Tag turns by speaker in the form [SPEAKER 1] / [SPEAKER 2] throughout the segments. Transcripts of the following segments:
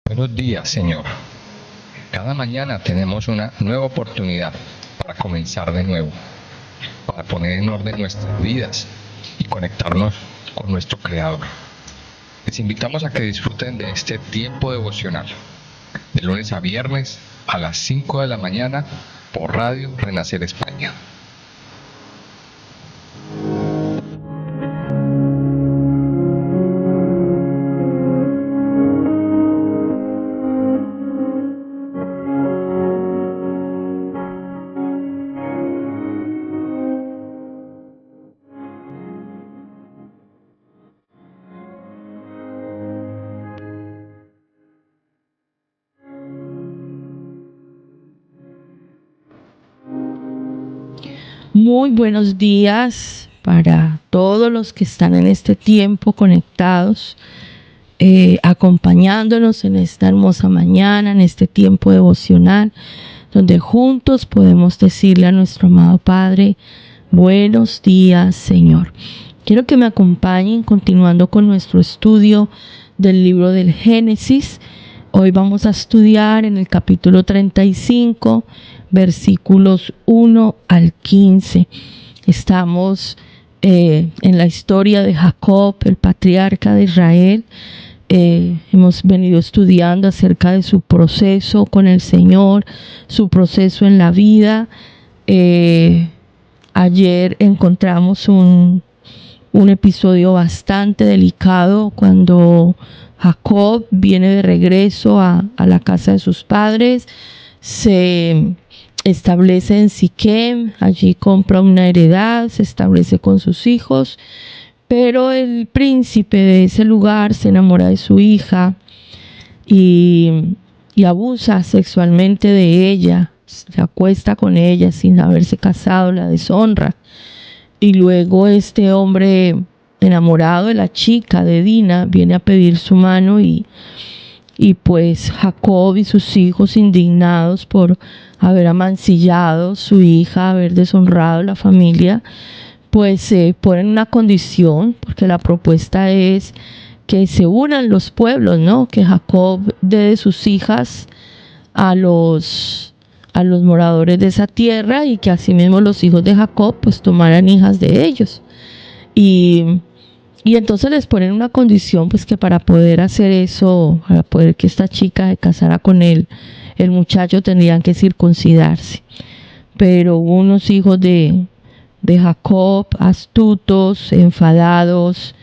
[SPEAKER 1] Buenos días, Señor. Cada mañana tenemos una nueva oportunidad para comenzar de nuevo, para poner en orden nuestras vidas y conectarnos con nuestro Creador. Les invitamos a que disfruten de este tiempo devocional, de lunes a viernes a las 5 de la mañana por Radio Renacer España.
[SPEAKER 2] Muy buenos días para todos los que están en este tiempo conectados, acompañándonos en esta hermosa mañana, en este tiempo devocional, donde juntos podemos decirle a nuestro amado Padre: buenos días, Señor. Quiero que me acompañen continuando con nuestro estudio del libro del Génesis. Hoy vamos a estudiar en el capítulo 35, versículos 1 al 15. Estamos en la historia de Jacob, el patriarca de Israel. Hemos venido estudiando acerca de su proceso con el Señor, su proceso en la vida. Ayer encontramos un episodio bastante delicado cuando Jacob viene de regreso a la casa de sus padres, se establece en Siquem, allí compra una heredad, se establece con sus hijos, pero el príncipe de ese lugar se enamora de su hija y abusa sexualmente de ella, se acuesta con ella sin haberse casado, la deshonra. Y luego este hombre enamorado de la chica, de Dina, viene a pedir su mano y pues Jacob y sus hijos, indignados por haber amancillado su hija, haber deshonrado la familia, pues se ponen una condición, porque la propuesta es que se unan los pueblos, ¿no? Que Jacob dé de sus hijas a los moradores de esa tierra y que asimismo los hijos de Jacob pues tomaran hijas de ellos. Y entonces les ponen una condición, pues que para poder hacer eso, para poder que esta chica se casara con él, el muchacho tendrían que circuncidarse. Pero hubo unos hijos de Jacob, astutos, enfadados,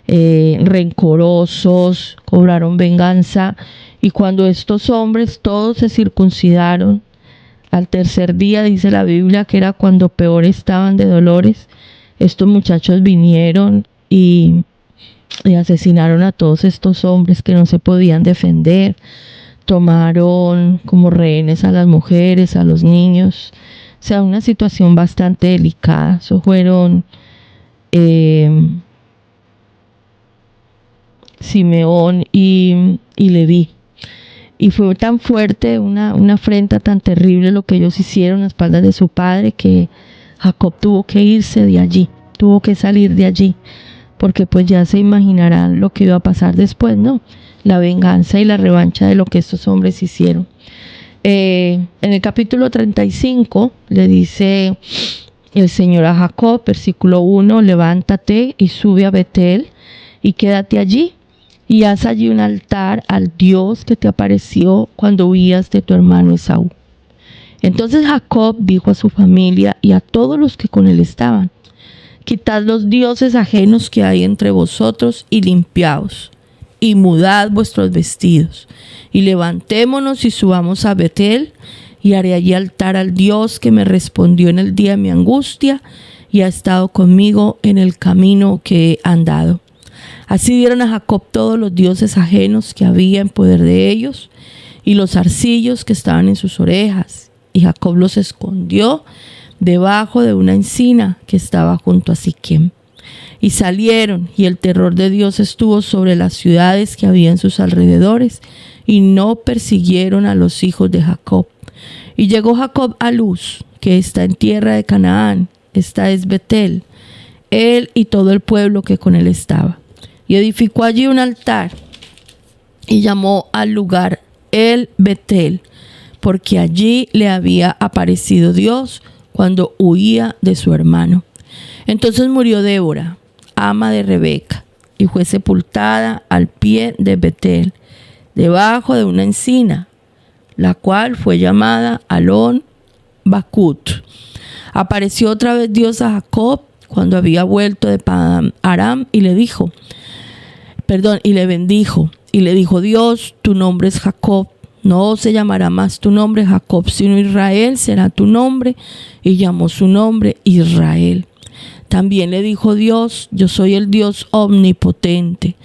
[SPEAKER 2] rencorosos, cobraron venganza. Y cuando estos hombres todos se circuncidaron, al tercer día, dice la Biblia, que era cuando peor estaban de dolores, estos muchachos vinieron y asesinaron a todos estos hombres que no se podían defender. Tomaron como rehenes a las mujeres, a los niños. O sea, una situación bastante delicada. Eso fueron Simeón y Leví. Y fue tan fuerte, una afrenta tan terrible lo que ellos hicieron a espaldas de su padre, que Jacob tuvo que irse de allí, tuvo que salir de allí, porque pues ya se imaginarán lo que iba a pasar después, ¿no? La venganza y la revancha de lo que estos hombres hicieron. En el capítulo 35 le dice el Señor a Jacob, versículo 1, levántate y sube a Betel y quédate allí. Y haz allí un altar al Dios que te apareció cuando huías de tu hermano Esaú. Entonces Jacob dijo a su familia y a todos los que con él estaban: quitad los dioses ajenos que hay entre vosotros y limpiaos, y mudad vuestros vestidos, y levantémonos y subamos a Betel, y haré allí altar al Dios que me respondió en el día de mi angustia y ha estado conmigo en el camino que he andado. Así dieron a Jacob todos los dioses ajenos que había en poder de ellos y los zarcillos que estaban en sus orejas. Y Jacob los escondió debajo de una encina que estaba junto a Siquem. Y salieron, y el terror de Dios estuvo sobre las ciudades que había en sus alrededores, y no persiguieron a los hijos de Jacob. Y llegó Jacob a Luz, que está en tierra de Canaán, esta es Betel, él y todo el pueblo que con él estaba. Y edificó allí un altar y llamó al lugar El Betel, porque allí le había aparecido Dios cuando huía de su hermano. Entonces murió Débora, ama de Rebeca, y fue sepultada al pie de Betel, debajo de una encina, la cual fue llamada Alon Bakut. Apareció otra vez Dios a Jacob cuando había vuelto de Padán Aram y le bendijo. Y le dijo Dios: tu nombre es Jacob, no se llamará más tu nombre Jacob, sino Israel será tu nombre. Y llamó su nombre Israel. También le dijo Dios: yo soy el Dios omnipotente.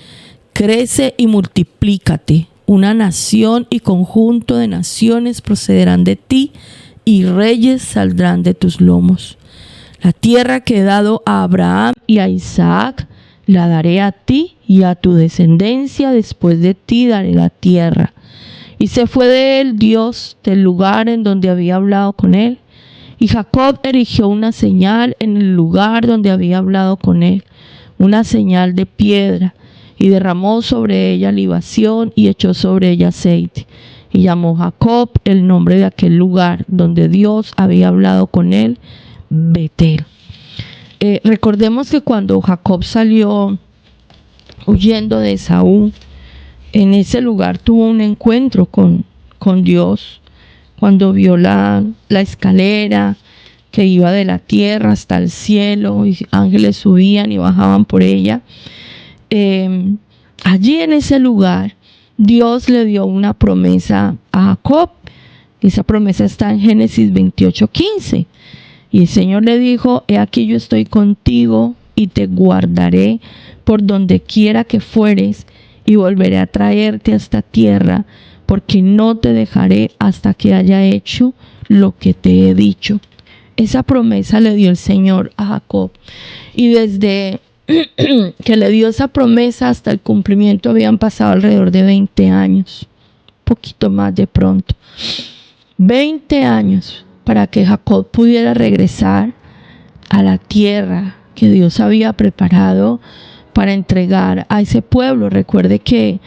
[SPEAKER 2] Crece y multiplícate. Una nación y conjunto de naciones procederán de ti, y reyes saldrán de tus lomos. La tierra que he dado a Abraham y a Isaac, la daré a ti y a tu descendencia. Después de ti daré la tierra. Y se fue de él Dios del lugar en donde había hablado con él. Y Jacob erigió una señal en el lugar donde había hablado con él, una señal de piedra, y derramó sobre ella libación y echó sobre ella aceite. Y llamó Jacob el nombre de aquel lugar donde Dios había hablado con él, Betel. Recordemos que cuando Jacob salió huyendo de Esaú, en ese lugar tuvo un encuentro con Dios. Cuando vio la escalera que iba de la tierra hasta el cielo, y ángeles subían y bajaban por ella, allí en ese lugar Dios le dio una promesa a Jacob. Esa promesa está en Génesis 28:15. Y el Señor le dijo: he aquí yo estoy contigo y te guardaré por donde quiera que fueres, y volveré a traerte a esta tierra, porque no te dejaré hasta que haya hecho lo que te he dicho. Esa promesa le dio el Señor a Jacob. Y desde que le dio esa promesa hasta el cumplimiento habían pasado alrededor de 20 años, poquito más de pronto. 20 años para que Jacob pudiera regresar a la tierra que Dios había preparado para entregar a ese pueblo. Recuerde que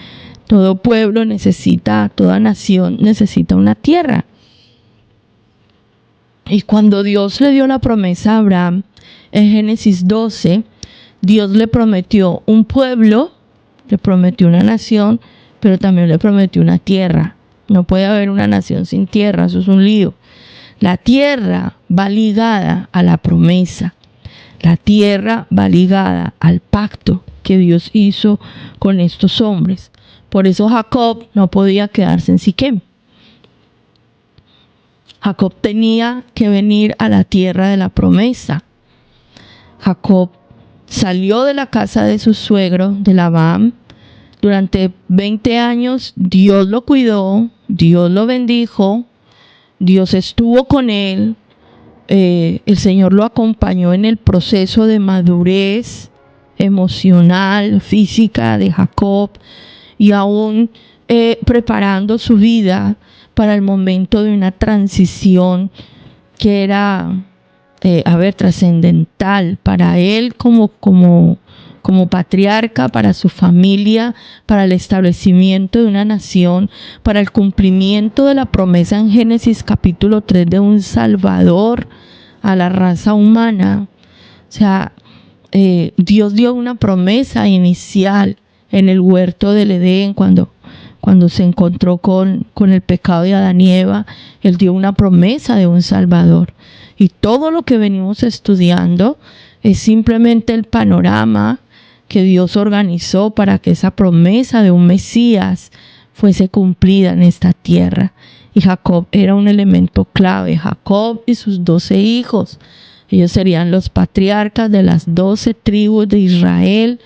[SPEAKER 2] todo pueblo necesita, toda nación necesita una tierra. Y cuando Dios le dio la promesa a Abraham, en Génesis 12, Dios le prometió un pueblo, le prometió una nación, pero también le prometió una tierra. No puede haber una nación sin tierra, eso es un lío. La tierra va ligada a la promesa. La tierra va ligada al pacto que Dios hizo con estos hombres. Por eso Jacob no podía quedarse en Siquem. Jacob tenía que venir a la tierra de la promesa. Jacob salió de la casa de su suegro, de Labán. Durante 20 años Dios lo cuidó, Dios lo bendijo, Dios estuvo con él. El Señor lo acompañó en el proceso de madurez emocional, física de Jacob, y aún preparando su vida para el momento de una transición que era trascendental para él como patriarca, para su familia, para el establecimiento de una nación, para el cumplimiento de la promesa en Génesis capítulo 3 de un Salvador a la raza humana. O sea, Dios dio una promesa inicial en el huerto del Edén cuando se encontró con el pecado de Adán y Eva. Él dio una promesa de un Salvador. Y todo lo que venimos estudiando es simplemente el panorama que Dios organizó para que esa promesa de un Mesías fuese cumplida en esta tierra. Y Jacob era un elemento clave. Jacob y sus 12 hijos. Ellos serían los patriarcas de las 12 tribus de Israel.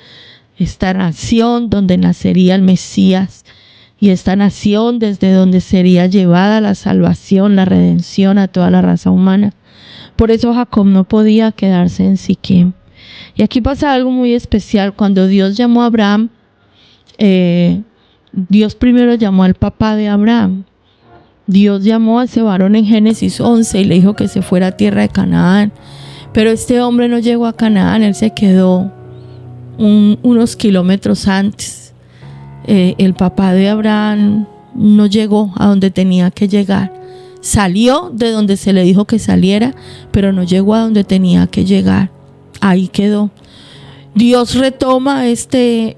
[SPEAKER 2] Esta nación donde nacería el Mesías. Y esta nación desde donde sería llevada la salvación, la redención a toda la raza humana. Por eso Jacob no podía quedarse en Siquem. Y aquí pasa algo muy especial. Cuando Dios llamó a Abraham, Dios primero llamó al papá de Abraham. Dios llamó a ese varón en Génesis 11 y le dijo que se fuera a tierra de Canaán. Pero este hombre no llegó a Canaán, él se quedó unos kilómetros antes. El papá de Abraham no llegó a donde tenía que llegar. Salió de donde se le dijo que saliera, pero no llegó a donde tenía que llegar. Ahí quedó. Dios retoma este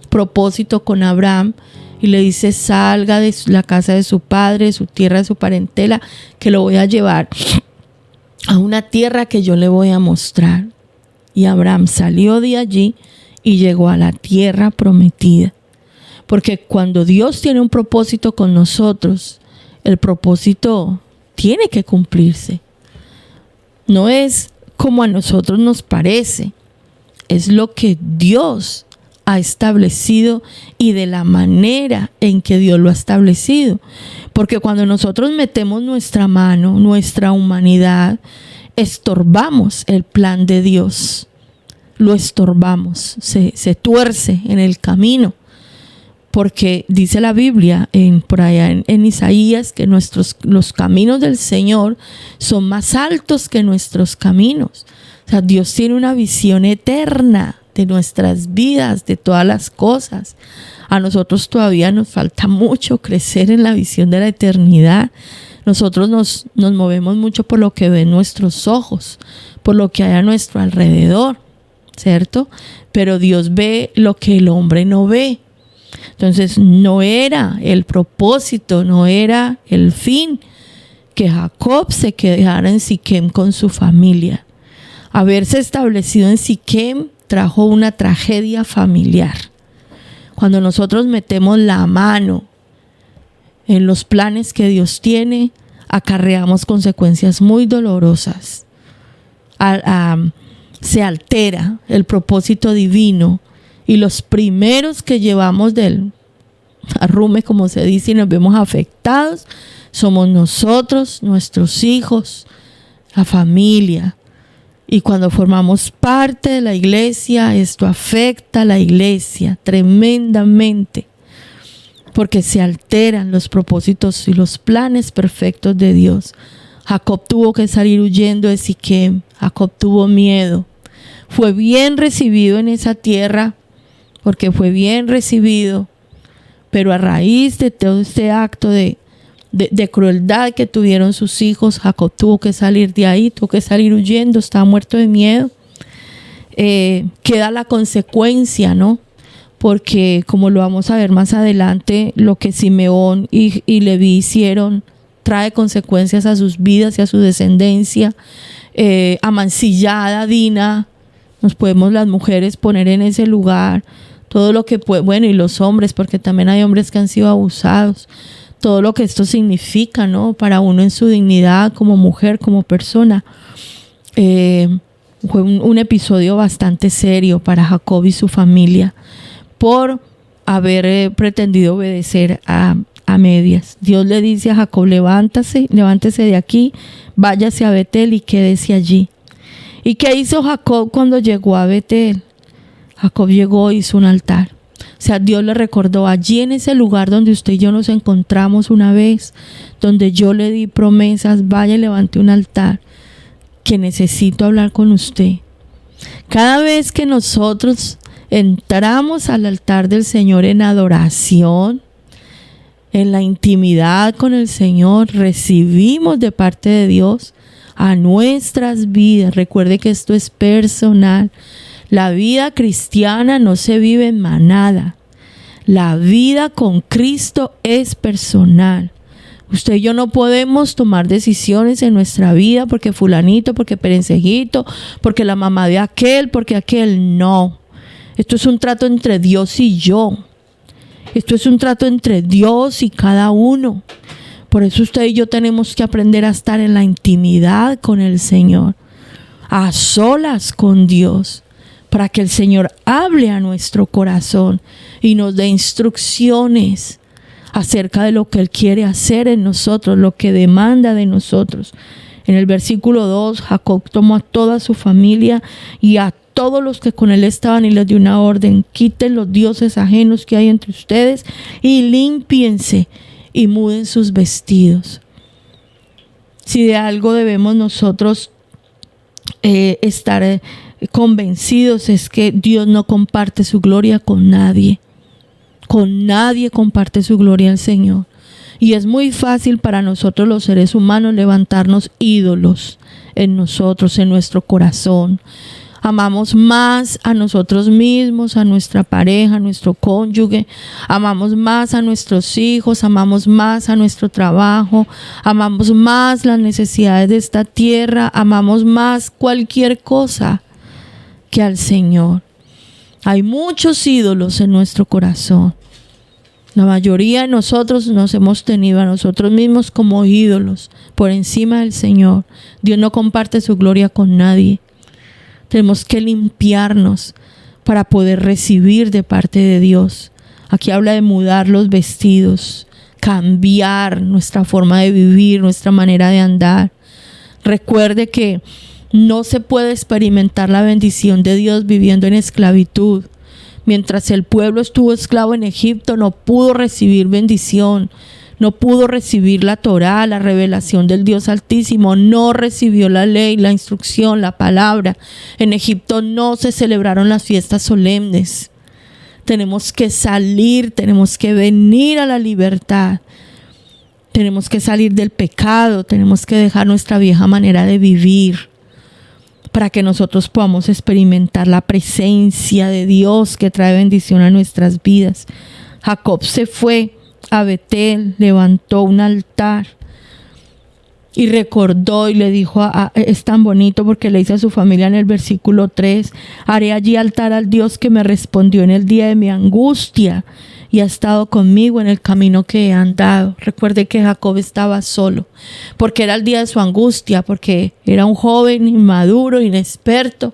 [SPEAKER 2] propósito con Abraham y le dice: salga de la casa de su padre, de su tierra, de su parentela, que lo voy a llevar a una tierra que yo le voy a mostrar. Y Abraham salió de allí y llegó a la tierra prometida. Porque cuando Dios tiene un propósito con nosotros, el propósito tiene que cumplirse. No es como a nosotros nos parece, es lo que Dios ha establecido y de la manera en que Dios lo ha establecido. Porque cuando nosotros metemos nuestra mano, nuestra humanidad, estorbamos el plan de Dios. Lo estorbamos, se tuerce en el camino. Porque dice la Biblia por allá en Isaías que los caminos del Señor son más altos que nuestros caminos. O sea, Dios tiene una visión eterna de nuestras vidas, de todas las cosas. A nosotros todavía nos falta mucho crecer en la visión de la eternidad. Nosotros nos movemos mucho por lo que ven nuestros ojos, por lo que hay a nuestro alrededor, ¿cierto? Pero Dios ve lo que el hombre no ve. Entonces no era el propósito, no era el fin que Jacob se quedara en Siquem con su familia. Haberse establecido en Siquem trajo una tragedia familiar. Cuando nosotros metemos la mano en los planes que Dios tiene, acarreamos consecuencias muy dolorosas. Se altera el propósito divino. Y los primeros que llevamos del arrume, como se dice, y nos vemos afectados, somos nosotros, nuestros hijos, la familia. Y cuando formamos parte de la iglesia, esto afecta a la iglesia tremendamente, porque se alteran los propósitos y los planes perfectos de Dios. Jacob tuvo que salir huyendo de Siquem. Jacob tuvo miedo. Fue bien recibido en esa tierra, porque fue bien recibido, pero a raíz de todo este acto de crueldad que tuvieron sus hijos, Jacob tuvo que salir de ahí, tuvo que salir huyendo, estaba muerto de miedo. Queda la consecuencia, ¿no? Porque como lo vamos a ver más adelante, lo que Simeón y Leví hicieron trae consecuencias a sus vidas y a su descendencia. Amancillada Dina, nos podemos las mujeres poner en ese lugar. Todo lo que puede, bueno, y los hombres, porque también hay hombres que han sido abusados. Todo lo que esto significa, ¿no? Para uno en su dignidad como mujer, como persona. Fue un episodio bastante serio para Jacob y su familia por haber pretendido obedecer a medias. Dios le dice a Jacob: levántese de aquí, váyase a Betel y quédese allí. ¿Y qué hizo Jacob cuando llegó a Betel? Jacob llegó e hizo un altar. O sea, Dios le recordó: allí en ese lugar donde usted y yo nos encontramos una vez, donde yo le di promesas, vaya y levante un altar, que necesito hablar con usted. Cada vez que nosotros entramos al altar del Señor en adoración, en la intimidad con el Señor, recibimos de parte de Dios a nuestras vidas. Recuerde que esto es personal. La vida cristiana no se vive en manada. La vida con Cristo es personal. Usted y yo no podemos tomar decisiones en nuestra vida porque fulanito, porque perencejito, porque la mamá de aquel, porque aquel. No. Esto es un trato entre Dios y yo. Esto es un trato entre Dios y cada uno. Por eso usted y yo tenemos que aprender a estar en la intimidad con el Señor, a solas con Dios, para que el Señor hable a nuestro corazón y nos dé instrucciones acerca de lo que Él quiere hacer en nosotros, lo que demanda de nosotros. En el versículo 2, Jacob tomó a toda su familia y a todos los que con él estaban y les dio una orden: quiten los dioses ajenos que hay entre ustedes y límpiense y muden sus vestidos. Si de algo debemos nosotros estar convencidos es que Dios no comparte su gloria con nadie. Con nadie comparte su gloria el Señor. Y es muy fácil para nosotros los seres humanos levantarnos ídolos en nosotros, en nuestro corazón. Amamos más a nosotros mismos, a nuestra pareja, a nuestro cónyuge. Amamos más a nuestros hijos, amamos más a nuestro trabajo. Amamos más las necesidades de esta tierra. Amamos más cualquier cosa que al Señor. Hay muchos ídolos en nuestro corazón. La mayoría de nosotros nos hemos tenido a nosotros mismos como ídolos por encima del Señor. Dios no comparte su gloria con nadie. Tenemos que limpiarnos para poder recibir de parte de Dios. Aquí habla de mudar los vestidos, cambiar nuestra forma de vivir, nuestra manera de andar. Recuerde que no se puede experimentar la bendición de Dios viviendo en esclavitud. Mientras el pueblo estuvo esclavo en Egipto, no pudo recibir bendición. No pudo recibir la Torá, la revelación del Dios Altísimo. No recibió la ley, la instrucción, la palabra. En Egipto no se celebraron las fiestas solemnes. Tenemos que salir, tenemos que venir a la libertad. Tenemos que salir del pecado, tenemos que dejar nuestra vieja manera de vivir para que nosotros podamos experimentar la presencia de Dios que trae bendición a nuestras vidas. Jacob se fue a Betel, levantó un altar y recordó y le dijo, es tan bonito porque le dice a su familia en el versículo 3, haré allí altar al Dios que me respondió en el día de mi angustia y ha estado conmigo en el camino que he andado. Recuerde que Jacob estaba solo, porque era el día de su angustia, porque era un joven inmaduro, inexperto,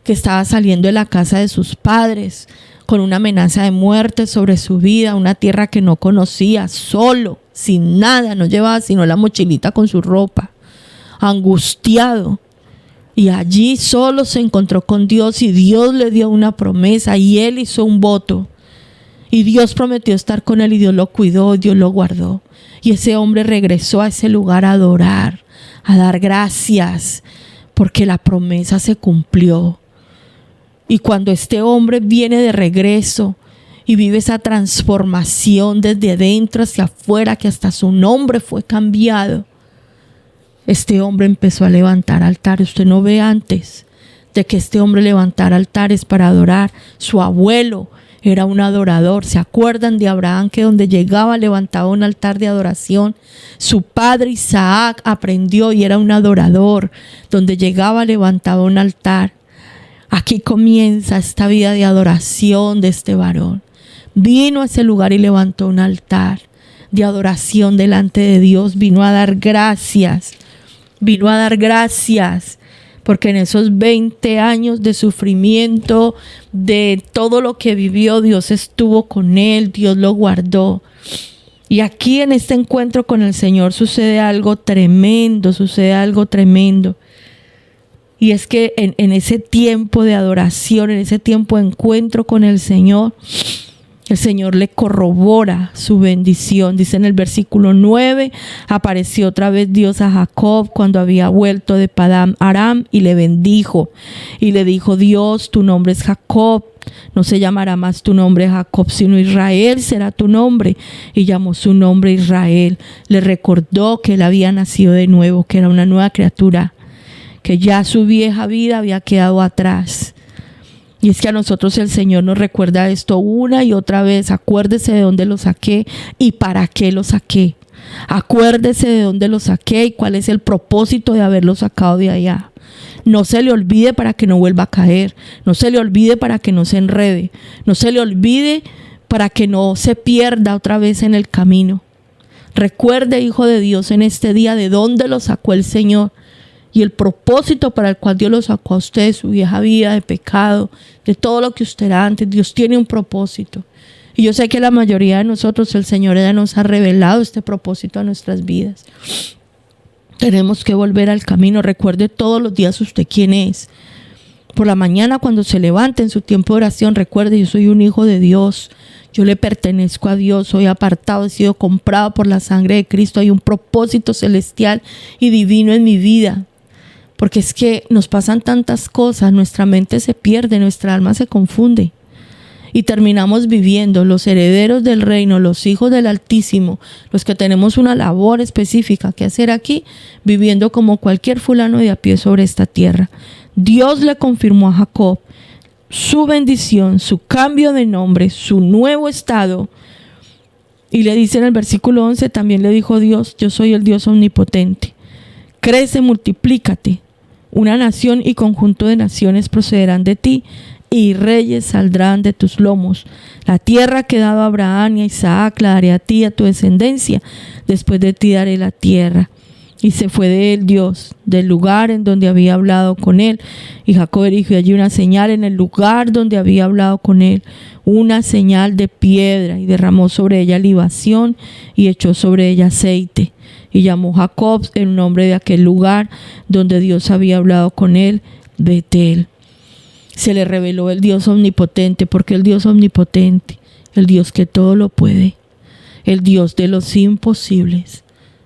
[SPEAKER 2] que estaba saliendo de la casa de sus padres, con una amenaza de muerte sobre su vida, una tierra que no conocía, solo, sin nada, no llevaba sino la mochilita con su ropa, angustiado. Y allí solo se encontró con Dios y Dios le dio una promesa y él hizo un voto. Y Dios prometió estar con él y Dios lo cuidó, Dios lo guardó. Y ese hombre regresó a ese lugar a adorar, a dar gracias, porque la promesa se cumplió. Y cuando este hombre viene de regreso y vive esa transformación desde dentro hacia afuera, que hasta su nombre fue cambiado, este hombre empezó a levantar altares. Usted no ve antes de que este hombre levantara altares para adorar. Su abuelo era un adorador. ¿Se acuerdan de Abraham, que donde llegaba levantaba un altar de adoración? Su padre Isaac aprendió y era un adorador. Donde llegaba levantaba un altar. Aquí comienza esta vida de adoración de este varón. Vino a ese lugar y levantó un altar de adoración delante de Dios. Vino a dar gracias. Vino a dar gracias. Porque en esos 20 años de sufrimiento, de todo lo que vivió, Dios estuvo con él, Dios lo guardó. Y aquí en este encuentro con el Señor sucede algo tremendo, Y es que en ese tiempo de adoración, en ese tiempo de encuentro con el Señor le corrobora su bendición. Dice en el versículo 9, apareció otra vez Dios a Jacob cuando había vuelto de Padán Aram y le bendijo. Y le dijo Dios, tu nombre es Jacob, no se llamará más tu nombre Jacob, sino Israel será tu nombre. Y llamó su nombre Israel. Le recordó que él había nacido de nuevo, que era una nueva criatura, que ya su vieja vida había quedado atrás. Y es que a nosotros el Señor nos recuerda esto una y otra vez. Acuérdese de dónde lo saqué y para qué lo saqué. Acuérdese de dónde lo saqué y cuál es el propósito de haberlo sacado de allá. No se le olvide para que no vuelva a caer. No se le olvide para que no se enrede. No se le olvide para que no se pierda otra vez en el camino. Recuerde, hijo de Dios, en este día de dónde lo sacó el Señor. Y el propósito para el cual Dios lo sacó a usted de su vieja vida, de pecado, de todo lo que usted era antes. Dios tiene un propósito. Y yo sé que la mayoría de nosotros, el Señor ya nos ha revelado este propósito a nuestras vidas. Tenemos que volver al camino. Recuerde todos los días usted quién es. Por la mañana cuando se levante en su tiempo de oración, recuerde, yo soy un hijo de Dios. Yo le pertenezco a Dios, soy apartado, he sido comprado por la sangre de Cristo. Hay un propósito celestial y divino en mi vida. Porque es que nos pasan tantas cosas, nuestra mente se pierde, nuestra alma se confunde. Y terminamos viviendo los herederos del reino, los hijos del Altísimo, los que tenemos una labor específica que hacer aquí, viviendo como cualquier fulano de a pie sobre esta tierra. Dios le confirmó a Jacob su bendición, su cambio de nombre, su nuevo estado. Y le dice en el versículo 11, también le dijo Dios, yo soy el Dios omnipotente. Crece, multiplícate. Una nación y conjunto de naciones procederán de ti, y reyes saldrán de tus lomos. La tierra que he dado a Abraham y a Isaac la daré a ti y a tu descendencia. Después de ti daré la tierra. Y se fue de él Dios, del lugar en donde había hablado con él. Y Jacob erigió allí una señal en el lugar donde había hablado con él, una señal de piedra, y derramó sobre ella libación y echó sobre ella aceite. Y llamó Jacob el nombre de aquel lugar donde Dios había hablado con él, Betel. Se le reveló el Dios omnipotente, porque el Dios omnipotente, el Dios que todo lo puede, el Dios de los imposibles.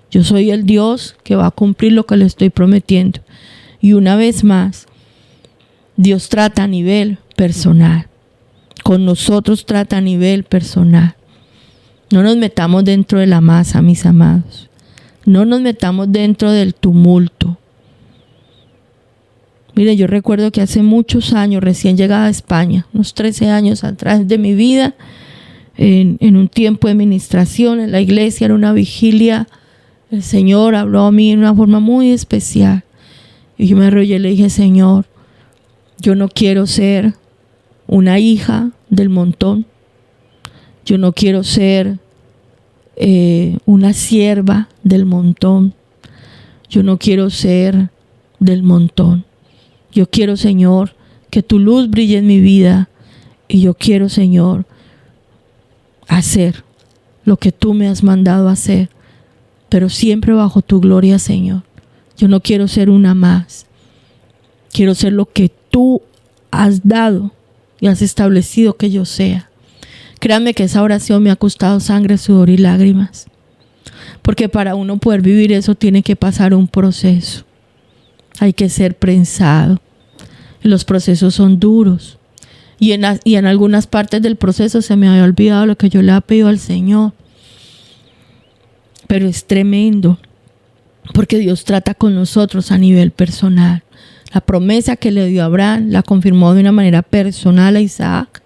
[SPEAKER 2] Yo soy el Dios que va a cumplir lo que le estoy prometiendo. Y una vez más, Dios trata a nivel personal. Con nosotros trata a nivel personal. No nos metamos dentro de la masa, mis amados. No nos metamos dentro del tumulto. Mire, yo recuerdo que hace muchos años, recién llegada a España, unos 13 años atrás de mi vida, en un tiempo de ministración en la iglesia, en una vigilia, el Señor habló a mí de una forma muy especial. Y yo me arrodillé y le dije, Señor, yo no quiero ser una hija del montón. Yo no quiero ser una sierva del montón. Yo no quiero ser del montón. Yo quiero, Señor, que tu luz brille en mi vida. Y yo quiero, Señor, hacer lo que tú me has mandado hacer, pero siempre bajo tu gloria, Señor. Yo no quiero ser una más. Quiero ser lo que tú has dado y has establecido que yo sea. Créanme que esa oración me ha costado sangre, sudor y lágrimas. Porque para uno poder vivir eso tiene que pasar un proceso. Hay que ser prensado. Los procesos son duros. Y en algunas partes del proceso se me había olvidado lo que yo le había pedido al Señor. Pero es tremendo. Porque Dios trata con nosotros a nivel personal. La promesa que le dio a Abraham la confirmó de una manera personal a Isaac.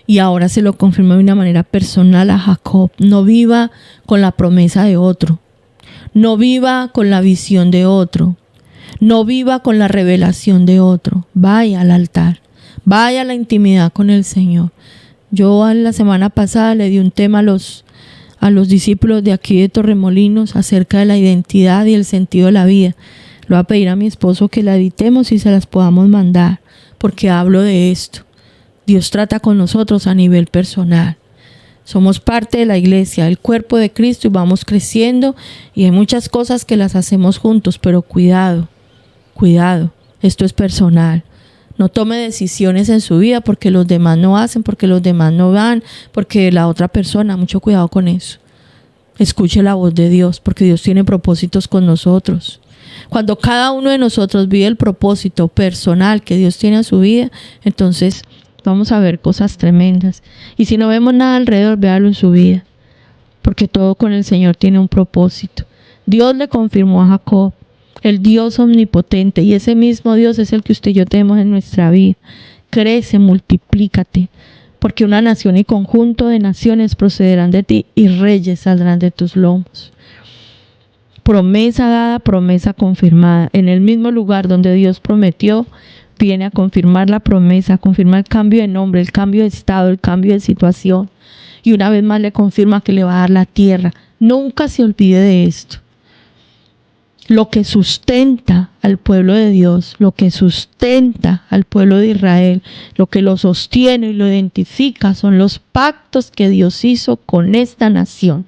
[SPEAKER 2] Y ahora se lo confirmó de una manera personal a Jacob. No viva con la promesa de otro. No viva con la visión de otro. No viva con la revelación de otro. Vaya al altar. Vaya a la intimidad con el Señor. Yo la semana pasada le di un tema a los discípulos de aquí de Torremolinos acerca de la identidad y el sentido de la vida. Le voy a pedir a mi esposo que la editemos y se las podamos mandar, porque hablo de esto. Dios trata con nosotros a nivel personal. Somos parte de la iglesia, el cuerpo de Cristo, y vamos creciendo, y hay muchas cosas que las hacemos juntos, pero cuidado, esto es personal. No tome decisiones en su vida porque los demás no hacen, porque los demás no van, porque la otra persona, mucho cuidado con eso. Escuche la voz de Dios, porque Dios tiene propósitos con nosotros. Cuando cada uno de nosotros vive el propósito personal que Dios tiene en su vida, entonces vamos a ver cosas tremendas. Y si no vemos nada alrededor, véalo en su vida, porque todo con el Señor tiene un propósito. Dios le confirmó a Jacob, el Dios omnipotente, y ese mismo Dios es el que usted y yo tenemos en nuestra vida. Crece, multiplícate, porque una nación y conjunto de naciones procederán de ti, y reyes saldrán de tus lomos. Promesa dada, promesa confirmada. En el mismo lugar donde Dios prometió, viene a confirmar la promesa, a confirmar el cambio de nombre, el cambio de estado, el cambio de situación. Y una vez más le confirma que le va a dar la tierra. Nunca se olvide de esto. Lo que sustenta al pueblo de Dios, lo que sustenta al pueblo de Israel, lo que lo sostiene y lo identifica son los pactos que Dios hizo con esta nación.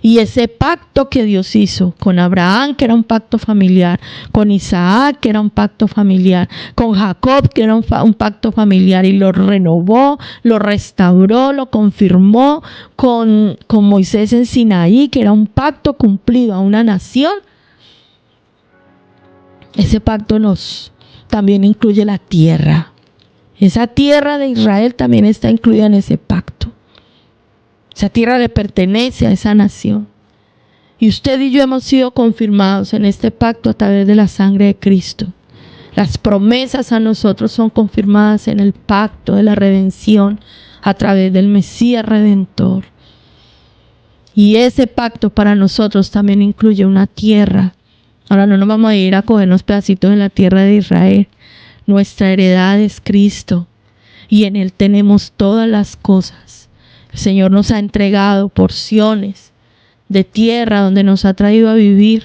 [SPEAKER 2] Y ese pacto que Dios hizo con Abraham, que era un pacto familiar, con Isaac, que era un pacto familiar, con Jacob, que era un pacto familiar, y lo renovó, lo restauró, lo confirmó con Moisés en Sinaí, que era un pacto cumplido a una nación. ese pacto también incluye la tierra. Esa tierra de Israel también está incluida en ese pacto. Esa tierra le pertenece a esa nación. Y usted y yo hemos sido confirmados en este pacto a través de la sangre de Cristo. Las promesas a nosotros son confirmadas en el pacto de la redención a través del Mesías Redentor. Y ese pacto para nosotros también incluye una tierra. Ahora no nos vamos a ir a cogernos pedacitos de la tierra de Israel. Nuestra heredad es Cristo y en Él tenemos todas las cosas. El Señor nos ha entregado porciones de tierra donde nos ha traído a vivir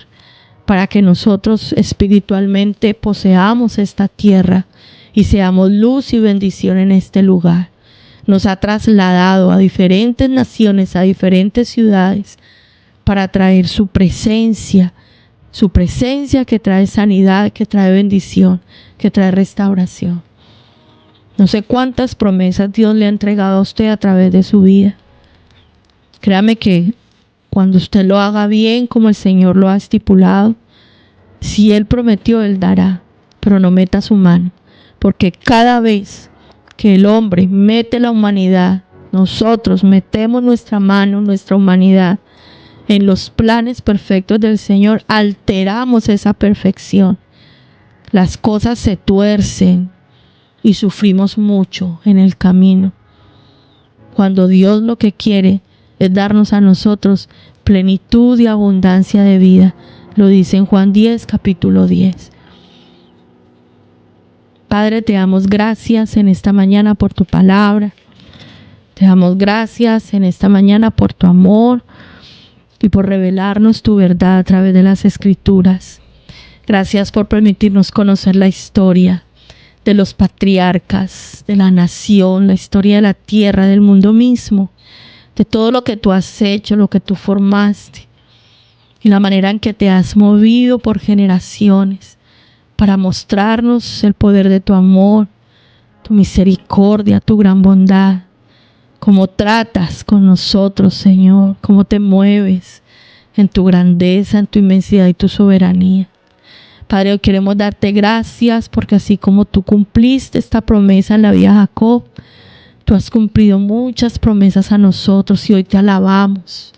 [SPEAKER 2] para que nosotros espiritualmente poseamos esta tierra y seamos luz y bendición en este lugar. Nos ha trasladado a diferentes naciones, a diferentes ciudades para traer su presencia que trae sanidad, que trae bendición, que trae restauración. No sé cuántas promesas Dios le ha entregado a usted a través de su vida. Créame que cuando usted lo haga bien como el Señor lo ha estipulado, si Él prometió, Él dará, pero no meta su mano, porque cada vez que el hombre mete la humanidad, nosotros metemos nuestra mano, nuestra humanidad, en los planes perfectos del Señor, alteramos esa perfección. Las cosas se tuercen y sufrimos mucho en el camino. Cuando Dios lo que quiere es darnos a nosotros plenitud y abundancia de vida. Lo dice en Juan 10, capítulo 10. Padre, te damos gracias en esta mañana por tu palabra. Te damos gracias en esta mañana por tu amor y por revelarnos tu verdad a través de las Escrituras. Gracias por permitirnos conocer la historia de los patriarcas, de la nación, la historia de la tierra, del mundo mismo, de todo lo que tú has hecho, lo que tú formaste y la manera en que te has movido por generaciones para mostrarnos el poder de tu amor, tu misericordia, tu gran bondad. Cómo tratas con nosotros, Señor, cómo te mueves en tu grandeza, en tu inmensidad y tu soberanía. Padre, hoy queremos darte gracias porque así como tú cumpliste esta promesa en la vida de Jacob, tú has cumplido muchas promesas a nosotros y hoy te alabamos,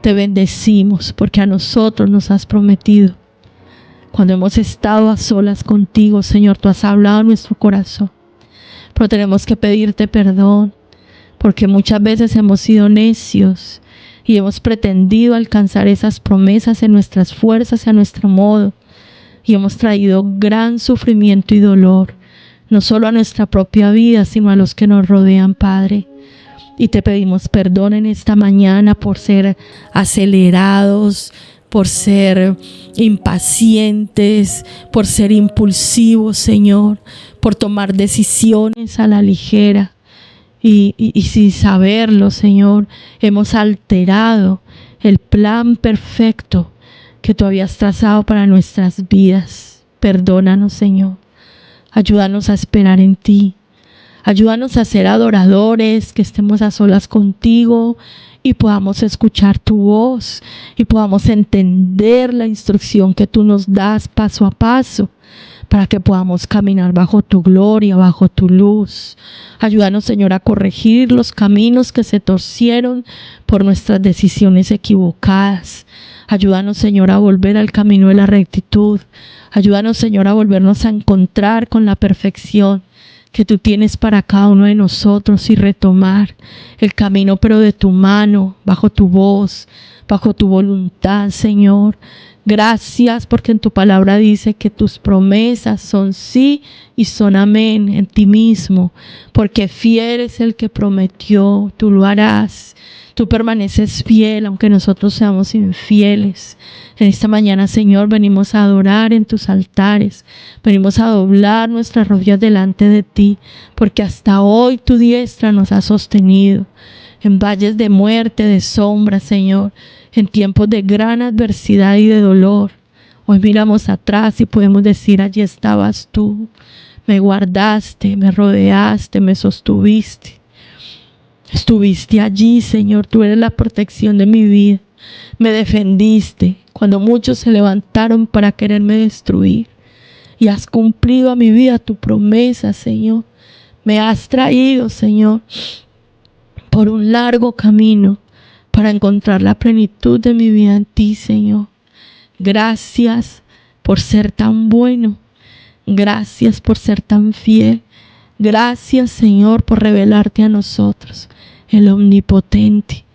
[SPEAKER 2] te bendecimos porque a nosotros nos has prometido. Cuando hemos estado a solas contigo, Señor, tú has hablado en nuestro corazón, pero tenemos que pedirte perdón porque muchas veces hemos sido necios y hemos pretendido alcanzar esas promesas en nuestras fuerzas y a nuestro modo. Y hemos traído gran sufrimiento y dolor, no solo a nuestra propia vida, sino a los que nos rodean, Padre. Y te pedimos perdón en esta mañana por ser acelerados, por ser impacientes, por ser impulsivos, Señor, por tomar decisiones a la ligera. Y sin saberlo, Señor, hemos alterado el plan perfecto que tú habías trazado para nuestras vidas. Perdónanos, Señor. Ayúdanos a esperar en ti. Ayúdanos a ser adoradores, que estemos a solas contigo y podamos escuchar tu voz y podamos entender la instrucción que tú nos das paso a paso, para que podamos caminar bajo tu gloria, bajo tu luz. Ayúdanos, Señor, a corregir los caminos que se torcieron por nuestras decisiones equivocadas. Ayúdanos, Señor, a volver al camino de la rectitud. Ayúdanos, Señor, a volvernos a encontrar con la perfección que tú tienes para cada uno de nosotros y retomar el camino, pero de tu mano, bajo tu voz, bajo tu voluntad, Señor. Gracias porque en tu palabra dice que tus promesas son sí y son amén en ti mismo, porque fiel es el que prometió, tú lo harás. Tú permaneces fiel aunque nosotros seamos infieles. En esta mañana, Señor, venimos a adorar en tus altares. Venimos a doblar nuestras rodillas delante de ti, porque hasta hoy tu diestra nos ha sostenido. En valles de muerte, de sombra, Señor, en tiempos de gran adversidad y de dolor. Hoy miramos atrás y podemos decir, allí estabas tú. Me guardaste, me rodeaste, me sostuviste. Estuviste allí, Señor, tú eres la protección de mi vida. Me defendiste cuando muchos se levantaron para quererme destruir. y has cumplido a mi vida tu promesa, Señor. Me has traído, Señor, por un largo camino para encontrar la plenitud de mi vida en ti, Señor. Gracias por ser tan bueno. Gracias por ser tan fiel. Gracias, Señor, por revelarte a nosotros, el omnipotente,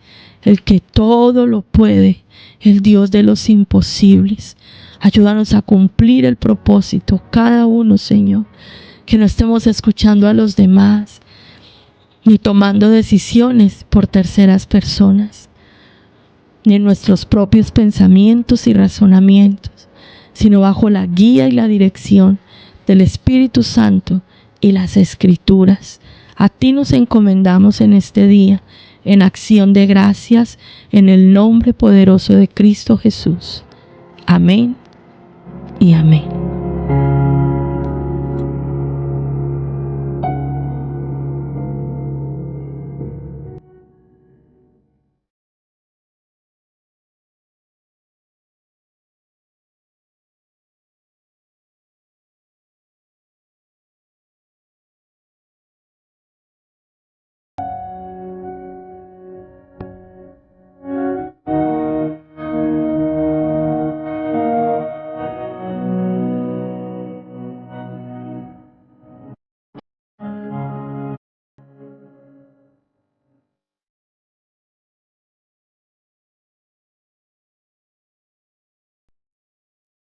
[SPEAKER 2] el que todo lo puede, el Dios de los imposibles. Ayúdanos a cumplir el propósito, cada uno, Señor, que no estemos escuchando a los demás, ni tomando decisiones por terceras personas, ni en nuestros propios pensamientos y razonamientos, sino bajo la guía y la dirección del Espíritu Santo y las Escrituras. A ti nos encomendamos en este día, en acción de gracias, en el nombre poderoso de Cristo Jesús. Amén y amén.